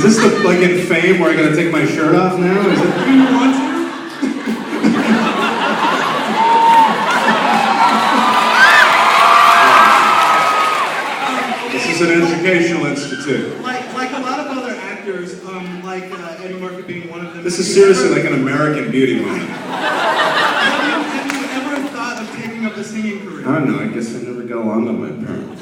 this the, like in Fame where I gotta take my shirt off now? Is it? Do you want to? This is an educational institute. Like a lot of other actors, like Eddie Murphy being one of them. This is seriously like an American Beauty moment. Have you ever thought of taking up a singing career? I don't know, I guess I never got along with my parents.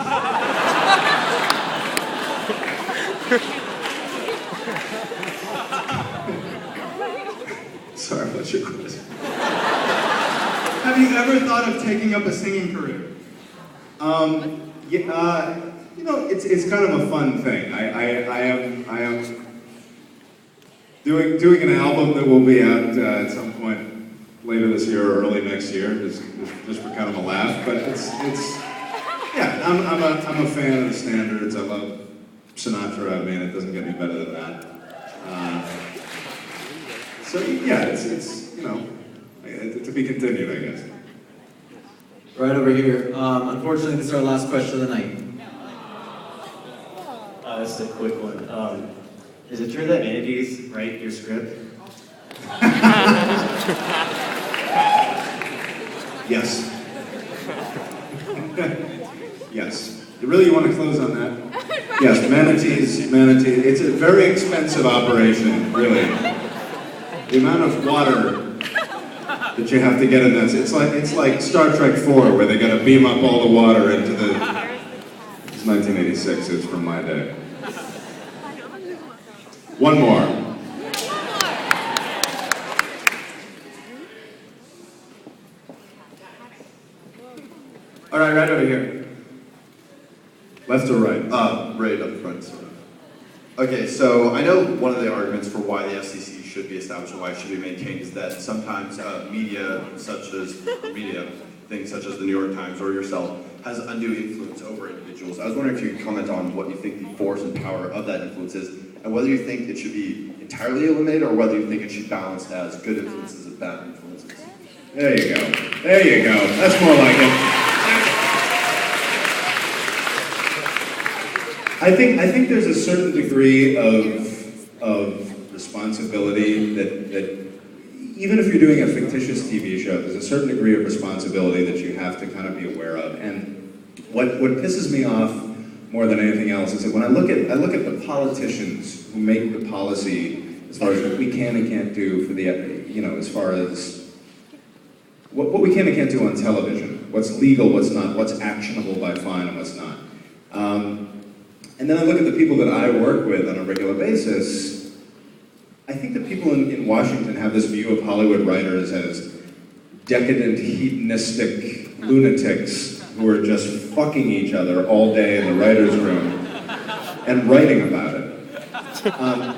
Sorry, what's your question? Have you ever thought of taking up a singing career? You know, it's kind of a fun thing. I am doing an album that will be out at some point later this year or early next year, just for kind of a laugh. But yeah, I'm a fan of the standards. I love Sinatra. I mean, it doesn't get any better than that. So yeah, it's you know, to be continued, I guess. Right over here. Unfortunately, this is our last question of the night. This is a quick one. Is it true that manatees write your script? Yes. Yes. You really want to close on that? Yes, manatees. It's a very expensive operation, really. The amount of water that you have to get in this. It's like Star Trek 4, where they got to beam up all the water into the... It's 1986, it's from my day. One more. All right, right over here. Left or right? Right up front, sort of. Okay, so I know one of the arguments for why the FCC should be established and why it should be maintained is that sometimes things such as the New York Times or yourself, has undue influence over individuals. I was wondering if you could comment on what you think the force and power of that influence is, and whether you think it should be entirely eliminated or whether you think it should be balanced as good influences and bad influences. There you go. There you go. That's more like it. I think there's a certain degree of responsibility that even if you're doing a fictitious TV show, there's a certain degree of responsibility that you have to kind of be aware of. And what pisses me off more than anything else is that when I look at the politicians who make the policy as far as what we can and can't do for the, you know, as far as what we can and can't do on television, what's legal, what's not, what's actionable by fine and what's not. And then I look at the people that I work with on a regular basis. I think that people in Washington have this view of Hollywood writers as decadent, hedonistic lunatics who are just fucking each other all day in the writer's room and writing about it.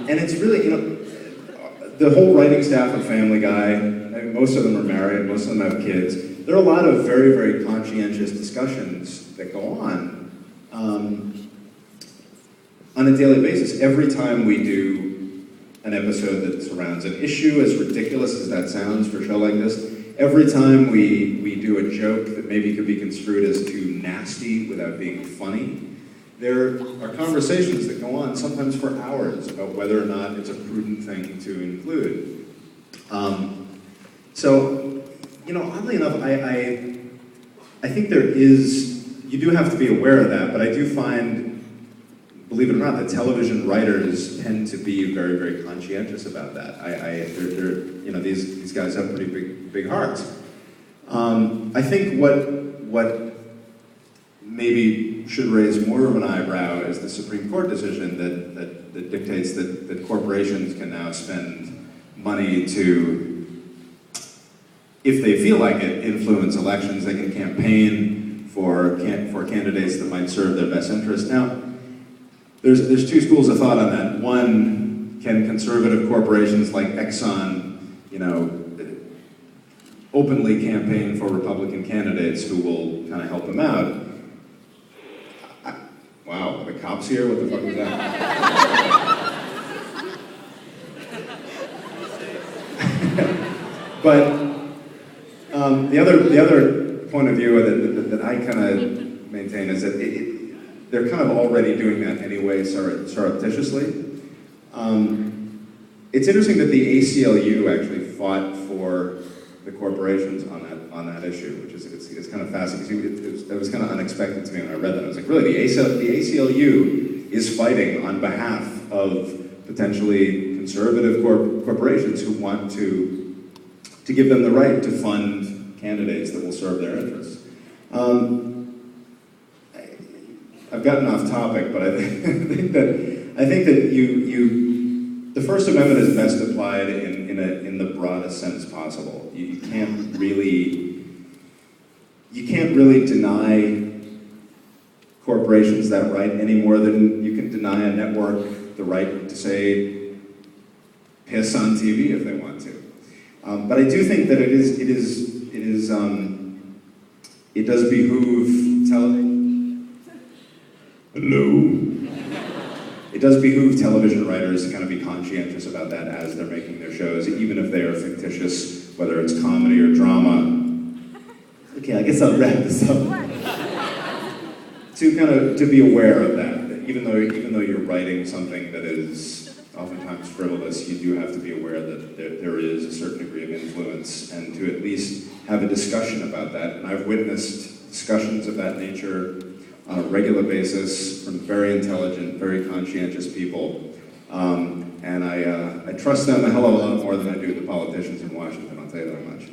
And it's really, you know, the whole writing staff of Family Guy, I mean, most of them are married, most of them have kids. There are a lot of very, very conscientious discussions that go on a daily basis. Every time we do an episode that surrounds an issue, as ridiculous as that sounds for a show like this, every time we do a joke that maybe could be construed as too nasty without being funny, there are conversations that go on sometimes for hours about whether or not it's a prudent thing to include. So, you know, oddly enough, I think there is, you do have to be aware of that, but I do find, believe it or not, that television writers tend to be very, very conscientious about that. They're, you know, these guys have pretty big hearts. I think what maybe should raise more of an eyebrow is the Supreme Court decision that dictates that corporations can now spend money to, if they feel like it, influence elections. They can campaign for candidates that might serve their best interest. Now, there's two schools of thought on that. One, can conservative corporations like Exxon, you know, openly campaign for Republican candidates who will kind of help them out? Wow, are the cops here? What the fuck was that? But the other point of view that I kind of maintain is that they're kind of already doing that anyway, surreptitiously. It's interesting that the ACLU actually fought for the corporations on that issue, which is it's kind of fascinating. It was kind of unexpected to me when I read that. I was like, really, the ACLU is fighting on behalf of potentially conservative corporations who want to give them the right to fund candidates that will serve their interests. I've gotten off topic, but I think that the First Amendment is best applied in the broadest sense possible. You can't really deny corporations that right any more than you can deny a network the right to say piss on TV if they want to. But I do think that it does behoove television. Hello. It does behoove television writers to kind of be conscientious about that as they're making their shows, even if they are fictitious, whether it's comedy or drama. Okay, I guess I'll wrap this up. To be aware of that even though you're writing something that is oftentimes frivolous, you do have to be aware that there is a certain degree of influence, and to at least have a discussion about that. And I've witnessed discussions of that nature on a regular basis from very intelligent, very conscientious people. And I trust them a hell of a lot more than I do the politicians in Washington, I'll tell you that much.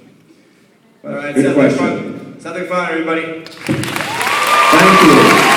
But All right, good Seth, question. Seth, fun, everybody. Thank you.